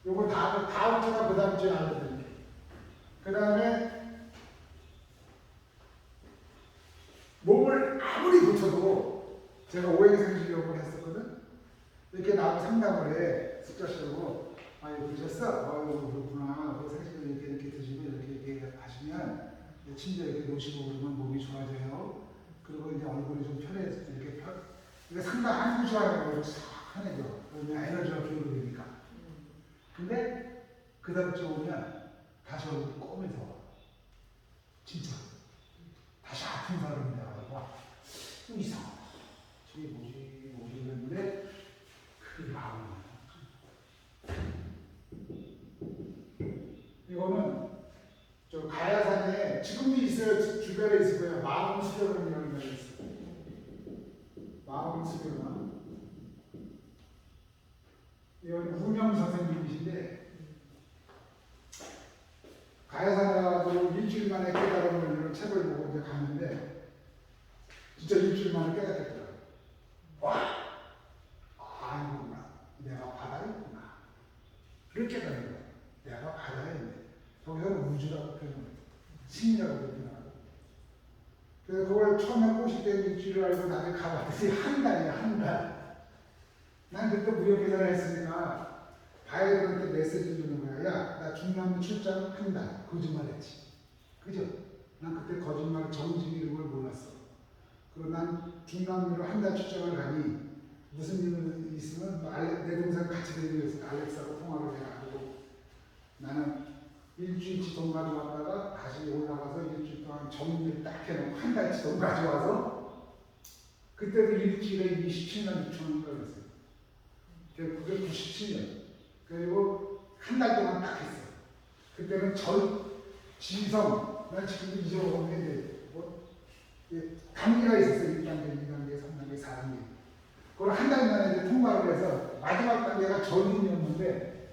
요거 다음 주나 그 다음 주에 알려드릴게요. 그 다음에 몸을 아무리 고쳐도 제가 오행생식용을 했었거든. 이렇게 나하고 상담을 해. 숫자식으로 그러셨어? 그렇구나. 그 생식을 이렇게 드시고 이렇게 하시면 침대 이렇게 놓으시고 그러면 몸이 좋아져요. 그리고 이제 얼굴이 좀 편해져. 이렇게 상담 한 시간 하면 싹 편해져. 그러면 에너지가 교류가 되니까. 근데 그 다음 주에 오면 다시 얼굴이 꼬매서 와. 진짜. 다시 아픈 사람이 나와서 좀 이상하다. 저게 뭐지 그랬는데 그게 마음이야. 이거는 저 가야산에 지금도 있어요. 주변에 있을 거예요. 마음수련이라는 게 있어요. 마음수련. 이건 우명 선생님이신데 가야산에 가서 일주일 만에 깨달음을 이런 책을 보고 이제 갔는데 진짜 일주일 만에 깨닫겠더라고요. 와! 아니구나. 내가 바다에 있구나. 그렇게 깨닫는 거야. 내가 바다에 있네. 거기서는 우주라고 표현합니다. 신이라고 표현하고. 그래서 그걸 처음에 꼬실 때 일주일을 알고 나중에 가봤더니 한 달이야, 한 달. 난 그때 무역계산을 했으니까 바이들한테 메시지 주는 거야. 야, 나 중남 출장 한 달. 거짓말 했지. 그죠? 난 그때 거짓말 정직 이런 걸 몰랐어. 그리고 난 중남미로 한 달 출장을 가니 무슨 일 있으면 내 동생 같이 데리고 있으니까 알렉스하고 통화를 해가지고 나는 일주일치 돈 가져왔다가 다시 올라가서 일주일 동안 정리를 딱 해놓고 한 달치 돈 가져와서 그때도 일주일에 27만 6천 원을 벌었어요. 그게 97년. 그리고 한 달 동안 딱 했어. 그때는 지성, 난 지금도 잊어먹었는데 단계가 있었어요. 1단계, 2단계, 3단계, 4단계. 그걸 한 달 만에 이제 통과를 해서 마지막 단계가 전인이었는데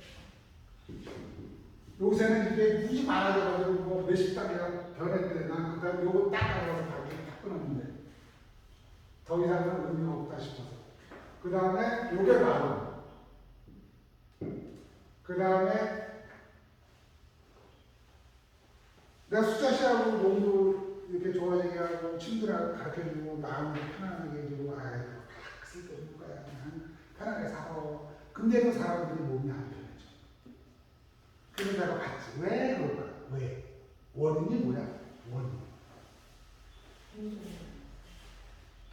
요새는 이게 무지 많아져가지고 뭐 몇십 단계가 변했는데 난 그 다음에 요거 딱 알아서 바로 딱 끊었는데 더 이상은 의미가 없다 싶어서. 그 다음에 요게 마음. 그 다음에 내가 숫자 시하고 농구 이렇게 좋아지게 하고 친구들하고 가르쳐주고 마음을 편안하게 해주고 아이고 쓸데없는 거야 그냥 편하게 살아. 근데도 사람들이 몸이 안 편해져. 그래서 내가 봤지. 왜 그럴까? 왜? 원인이 뭐야? 원인.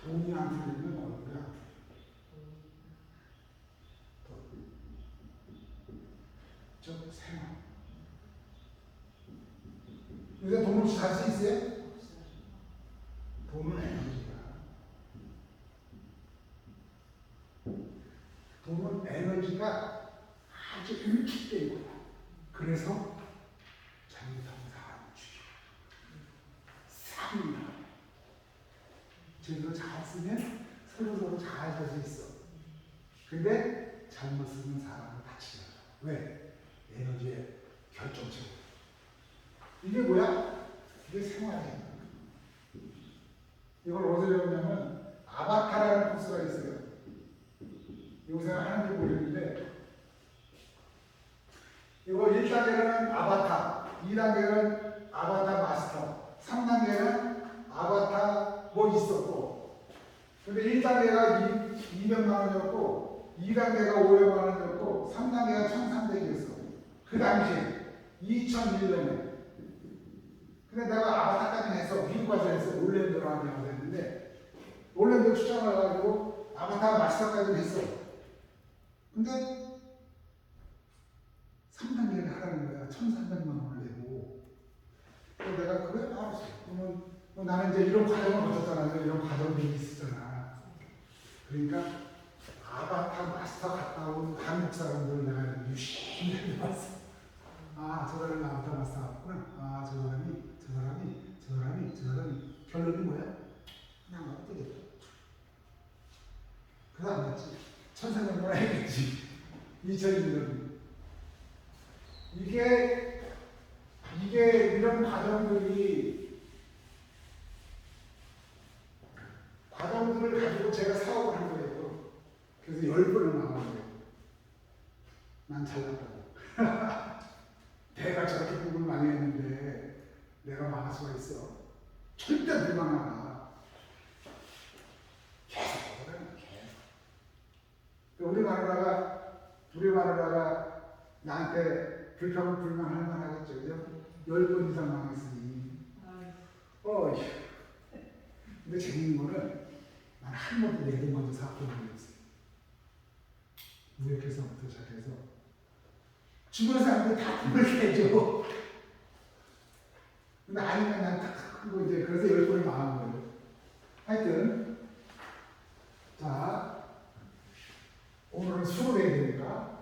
돈이 안 들리면 얼마야? 저 생활. 요새 돈을 잘 수 있어요? 돈은 에너지야. 돈은 에너지가 아주 일축된 거야. 그래서 잘못하면 사람을 죽여. 삽니다. 제대로 잘 쓰면 서로 잘 살 수 있어. 근데 잘못 쓰면 사람을 다치게 하죠. 왜? 에너지의 결정체. 이게 뭐야? 이게 생활이야. 이걸 어디서 배우냐면 아바타라는 코스가 있어요. 요새 하는지 모르겠는데 이거 1단계는 아바타, 2단계는 아바타 마스터, 3단계는 아바타 뭐 있었고 근데 1단계가 200만 원이었고 2단계가 500만 원이었고 3단계가 1300이었어. 그 당시에 2001년에 근데 내가 아바타까지 해서 미국 가서 했어. 올랜도라는 데서 했는데 올랜도 추천을 해가지고 아바타 마스터까지 했어. 근데 3단계를 하라는 거야. 1,300만 원을 내고. 그래서 내가 그래 알았어. 그러면 나는 이제 이런 과정을 거쳤잖아요. 이런 과정들이 있었잖아. 그러니까 아바타 마스터 갔다 온 한국 사람들을 내가 유심히 봤어. 아, 저 사람이 아바타 마스터 갔구나. 아, 저 사람이 결론이 뭐야? 그냥 어떻게 그거 안 맞지? 1,300만 해야겠지. 2001년. 이게 이런 과정들을 가지고 제가 사업을 한 거예요. 그래서 10번을 나간 거예요. 난 잘났다고. 내가 저렇게 공부를 많이 했는데 내가 망할 수가 있어. 절대 불망하다. 계속 우리 마누라가 나한테 불평불만할 만하겠죠. 그죠? 10번 이상 망했으니. 근데 재밌는 거는 난 한 번도 내돈 먼저 사건을 했어요. 무역회사부터 시작해서 주변 사람들이 다 돈을 내줘. 근데 아니면 난 탁 하고 이제 그래서 10번을 망한 거예요. 하여튼 자 오늘은 술을 해야 되니까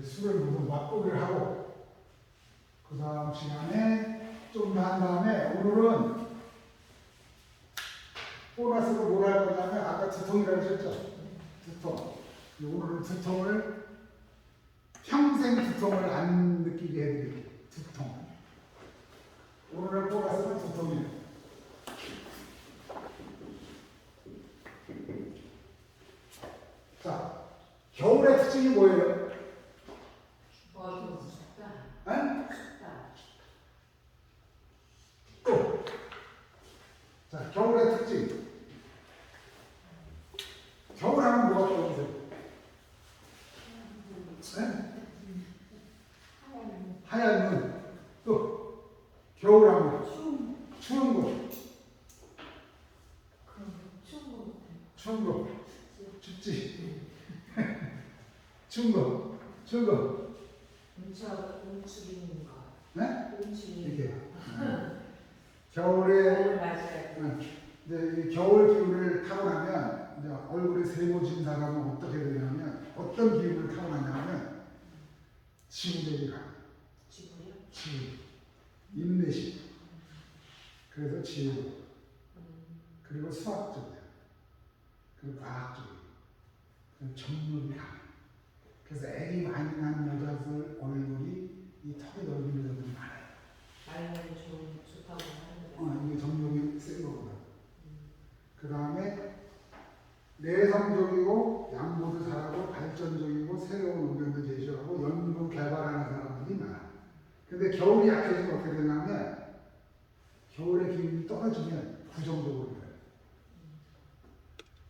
술을 모두 맛보기를 하고 그 다음 시간에 좀 더 한 다음에 오늘은 보너스로 뭘 할 거냐면 아까 두통이라고 하셨죠? 두통. 오늘은 두통을 평생 두통을 안 느끼게 해드릴게요. 두통. 오늘의 보너스는 두통이에요. 자, 겨울의 특징이 뭐예요? 춥다. 또. 자, 겨울의 특징. 겨울하면 뭐가 떠오르세요? 하얀 눈. 또 겨울하면 추운 거. 추운 거. 춥지. 추운 거. 움츠리는 거. 네? 움츠리는 이렇게. 거. 겨울에 맞아요. 이제 이 겨울 기운을 타고 나면 이제 얼굴에 세모진 사람은 어떻게 되냐면 어떤 기운을 타고 나냐면 지구력이 강해요. 지구요? 지구, 인내심. 그래서 지혜로. 그리고 수학적이에요. 그리고 과학적이에요. 그리고 정력이 강해요. 그래서 애기 많이 난 여자들 얼굴이 이 턱이 넓은 여자들이 많아요. 말년이 좋다고 하는 내성적이고 양보도 잘하고 발전적이고 새로운 의견도 제시하고 연구 개발하는 사람들이 많아. 근데 겨울이 약해지면 어떻게 되냐면 겨울의 기운이 떨어지면 부정적으로 돼요.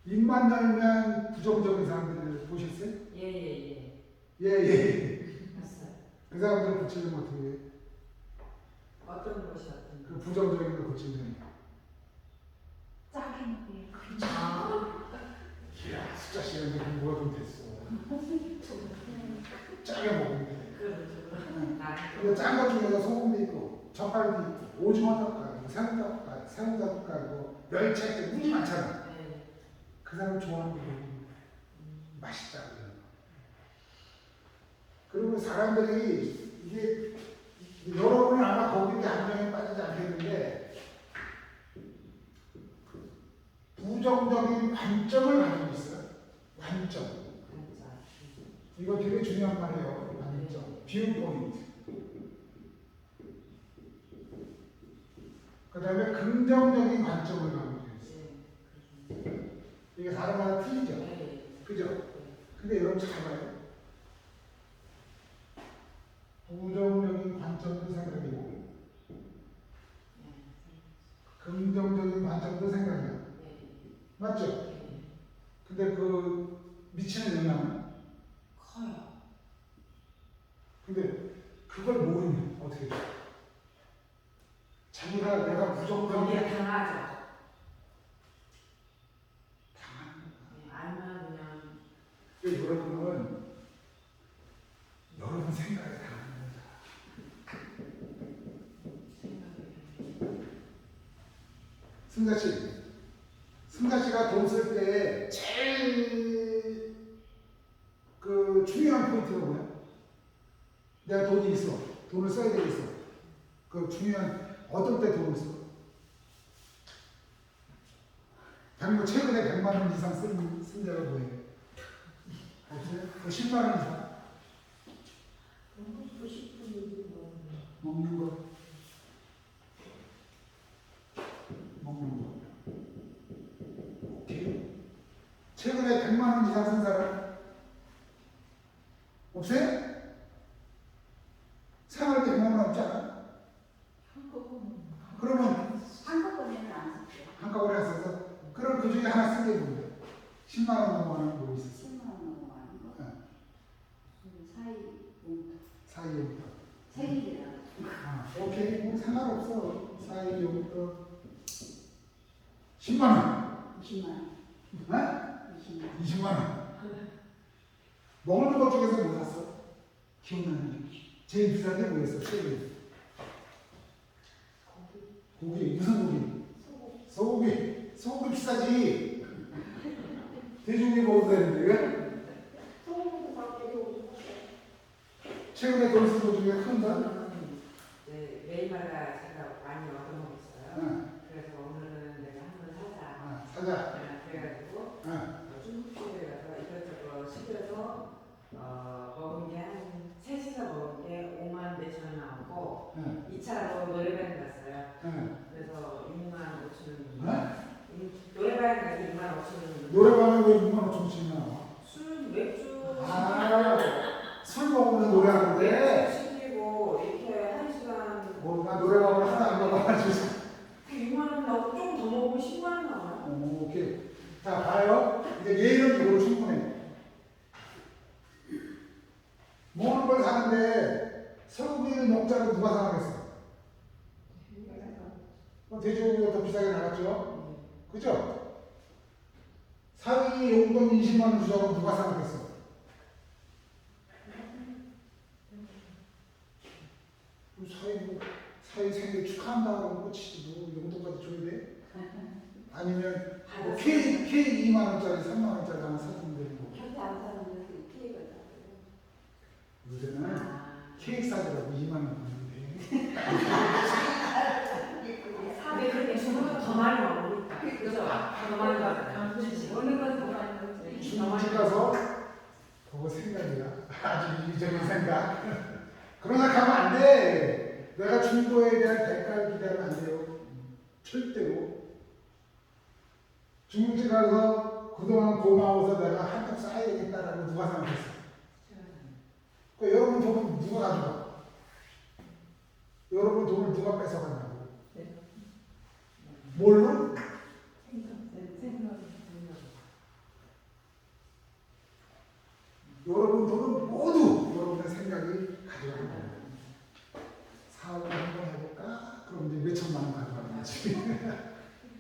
입만 열면 부정적인 사람들을 보셨어요? 예예예. 예. 봤어요. 그 사람들을 고치려면 어떻게 해요? 어떤 것이 어떤 그 부정적인 걸 고치려면 짜게 먹어요. 이야 숫자 시간인데 공부가 좀 됐어. 짜게 먹으면 돼. 근데 짠 것 중에서 소금도 있고 젓갈도 있고 오징어 젓갈, 새우 젓갈, 뭐 멸치 무지 많잖아. 네. 그 사람 좋아하는 거 맛있다고 그래요. 그리고 사람들이 이게 여러분은 아마 거기에 감정에 빠지지 않겠는데 부정적인 관점을 가지고 있어요. 관점. 이거 되게 중요한 말이에요. 관점. 뷰 포인트. 그 다음에 긍정적인 관점을 가지고 있어요. 이게 사람마다 틀리죠. 그죠? 근데 여러분 잘 봐요. 부정적인 관점도 생각이고 긍정적인 관점도 생각이야. 맞죠? 근데 그 미치는 영향은 커요. 근데 그걸 모르면 어떻게 돼? 자기가 내가 부정적인 거기에 당하죠. 당하는 거야. 알면 그냥 그 여러분은 여러분 생각에 당하는 거야. 승자 씨가 돈 쓸 때 제일 그 중요한 포인트가 뭐야? 내가 돈이 있어. 돈을 써야 되겠어. 그 중요한 어떤 때 돈을 써? 최근에 100만 원 이상 쓴 데가 뭐예요? 없어요? 그 10만 원 이상? 먹고 싶은 일이 먹는 거. 먹는 거. 오케이. 최근에 100만 원 이상 쓴 사람? 없어요? 생활비 100만 원 없지 않아? 그러면 한꺼번에는 안 썼죠. 한꺼번에 써서 그럼 그 중에 하나 쓴 게 뭔데? 10만 원 넘어가는 거 있었어? 10만 원 넘어가는 거. 네. 사이용돈. 사이용돈. 생일이라. 오케이. 뭐 상관없어. 사이용돈. 10만 원. 20만 원. 네? 20만 원. 20만 원. 먹는 것 중에서 뭐 샀어? 기억나는 게. 제일 비싼 게 뭐였어? 최근에. 고기. 무슨 고기? 소고기. 소고기 비싸지. 돼지고기 먹어도 되는데 왜? 소금도 다 빼고 최근에 돈 쓴 것 중에 큰 건? 네, 매일마다 제가 많이 얻어먹었어요. 응. 그래서 오늘은 내가 한번 사자. 사자. 그래가지고 응. 중국집에 가서 이것저것 시켜서 먹은 게 한 3시간 먹은 게 5만 몇천 원 나오고 응. 2차로 노래방 갔어요. 응. 그래서 6만 5천 원. 네? 노래방 가서 6만 5천 원. 노래방에 왜 6만 5천 원씩 나와? 술, 맥주. 술 먹으면 노래하는데 시키고 이렇게 1시간. 나 노래방을 하나 안 가봐가지고 6만 원 나오고 좀 더 먹으면 10만 원 나와요. 오케이. 자 봐요. 이제 예는 이걸로 충분해. 먹는 걸 사는데 소고기를 먹자고 누가 사겠어? 돼지고기가 더 비싸게 나갔죠? 그죠? 사위 용돈 20만 원 주자고 누가 사겠어? 사위 생일 축하한다고 끝이지 뭐 용돈까지 줘야 돼? 아니면 뭐 케이크 2만 원짜리 3만 원짜리 하나 사주면 되는 거. 현재 안 사는 데서 피해가 나요. 요새는 케이크 사주라고 2만 원 받는데. 근데 그렇게 주면 더 많이 먹으니까. 그죠? 더 많이 먹어요. 어느 건 더 많이 먹지. 중국집 가서 그거 생각이야. 아주 이기적인 생각. 그런 생각하면 안 돼. 내가 중고에 대한 대가를 기대하면 안 돼요. 절대로. 중국집 가서 그동안 고마워서 내가 한턱 쌓아야겠다라고 누가 생각했어? 그러니까 여러분 돈은 누가 가져가? 여러분 돈을 누가 뺏어갔냐고? 뭘로? 여러분 돈은 모두 여러분의 생각이 가져가는 거예요. 사업을 한번 해볼까? 그럼 이제 몇 천만 원 가져가는 거지.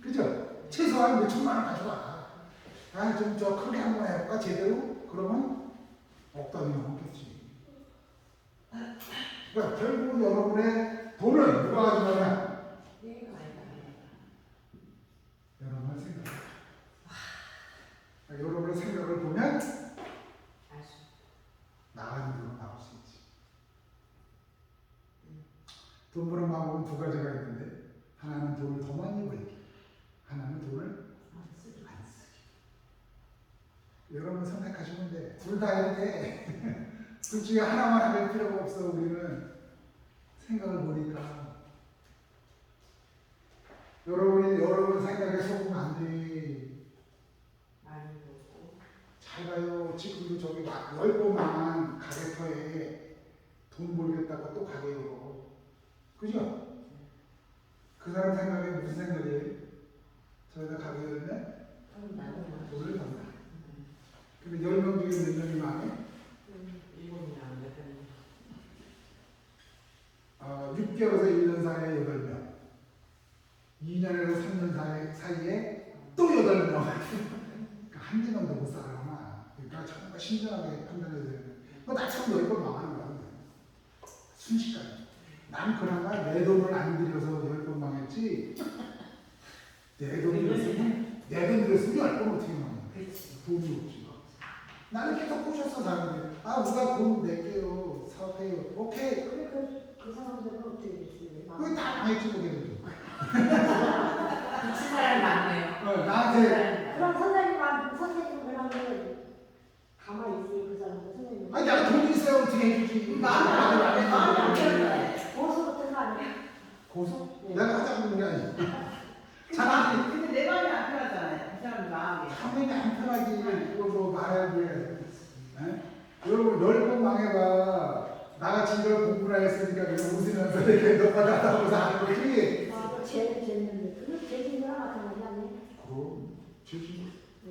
그죠? 최소한 몇 천만 원 가져가. 아, 좀 저 크게 한번 해볼까? 제대로? 그러면 억 단위가 넘겠지. 그러니까 결국 여러분의 돈을 누가 가져가냐? 여러분의 생각. 그러니까 여러분의 생각을 보면 나가는 대로 나올 수 있지. 돈 버는 방법은 두 가지가 있는데 하나는 돈을 더 많이 벌기, 하나는 돈을 안 쓰기. 여러분 선택하시면 돼. 둘 다 해도 돼. 둘 중에 하나만 하면 필요가 없어. 우리는 생각을 보니까 여러분이 여러분 생각에 속으면 안 돼. 잘 가요. 지금도 저기 막 넓고만 가게터에 돈 벌겠다고 또 가게요. 그죠? 그 사람 생각에 무슨 생각이에요? 저희가 가게 열면 돈을 번다. 근데 10명 중에 몇 명이 망해? 6개월에서 1년 사이에 8명, 2년에서 3년 사이에 또 8명. 그러니까 한 개만 더 못 살아나. 그러니까 정말 신중하게 판단해야 되는. 나처럼 10번 망하는 거야. 순식간에. 난 그나마 내 돈을 안 들여서 10번 망했지. 내 돈 들였으면 10번 어떻게 망해. 돈이 없지. 나는 계속 꼬셨어, 사람들이. 아, 우리가 돈 낼게요. 사업해요. 오케이. 그래 그 사람들은 어떻게 됐어요? 그게 다 망했지, 그게. 미친 사람이 많네요. 나한테. 그럼 선생님 그러면 가만히 있어요 그 사람들 선생님. 아니, 내가 돈이 있어야 어떻게 해주지. 마음이 안 편해. 고소 같은 거 아니야? 고소? 내가 하자는 게 아니지. 근데 내 마음이 안 편하잖아요. 이 사람 마음이. 당연히 안 편하지. 그거 뭐 말해야 돼. 여러분, 10번 망해봐. 나같이 이걸 공부를 했으니까 그냥 웃으면서 이렇게 높아졌다고 사는 거지. 아, 제일 재밌는데 그거 재밌는 거랑 마찬가지 아니에요? 그럼, 죄지. 네.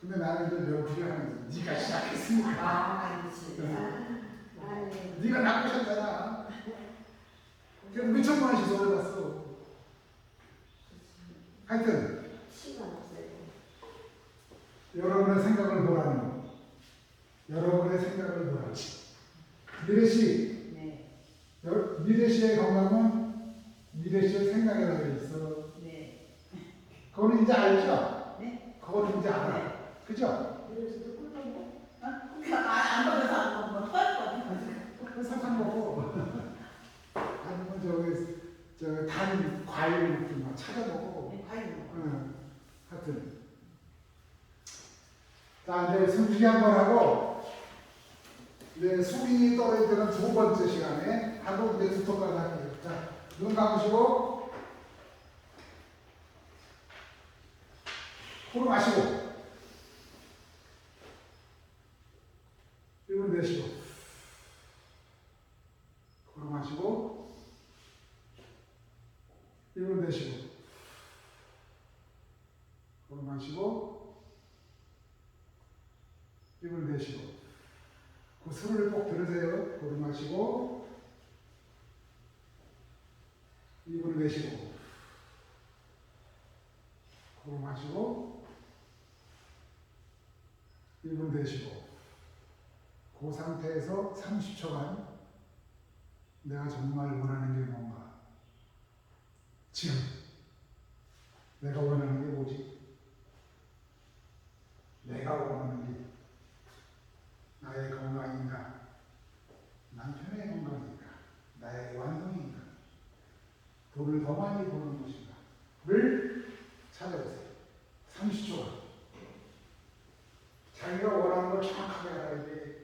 근데 나는 이제 명필을 하면서 네가 시작했으니까. 네가 낚으셨잖아. 그럼 몇 천만 원씩 쏟아놨어. 하여튼 시간 없어요. 여러분의 생각을 보라는 거. 여러분의 생각을 보라. 미래시. 네. 미래시의 건강은 미래시의 생각에 달려 있어. 네. 그거는 이제 알죠? 네. 그거는 이제 알아. 그죠? 그래서도 꿀떡이네? 안 받아서 안 먹어. 사탕 먹고. 아니면 단 과일 이렇게 막 찾아보고. 과일 먹어. 응. 하여튼. 자, 이제 숨쉬기 한번 하고, 이제 숨이 떨어지는 두 번째 시간에 하고 이제 두통까지 할게요. 자, 눈 감으시고, 코로 마시고, 입으로 내쉬고, 코로 마시고, 입으로 내쉬고, 코로 마시고, 입을 내쉬고. 그 소리를 꼭 들으세요. 코로 마시고, 입을 내쉬고, 코로 마시고, 입을 내쉬고. 그 상태에서 30초간 내가 정말 원하는 게 뭔가? 지금 내가 원하는 게 뭐지? 내가 원하는 게 나의 건강인가? 남편의 건강인가? 나의 완성인가? 돈을 더 많이 버는 것인가? 를 찾아보세요. 30초간. 자기가 원하는 걸 정확하게 알아야 돼.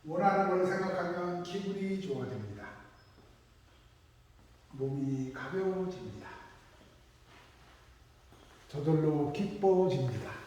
원하는 걸 생각하면 기분이 좋아집니다. 몸이 가벼워집니다. 저절로 기뻐집니다.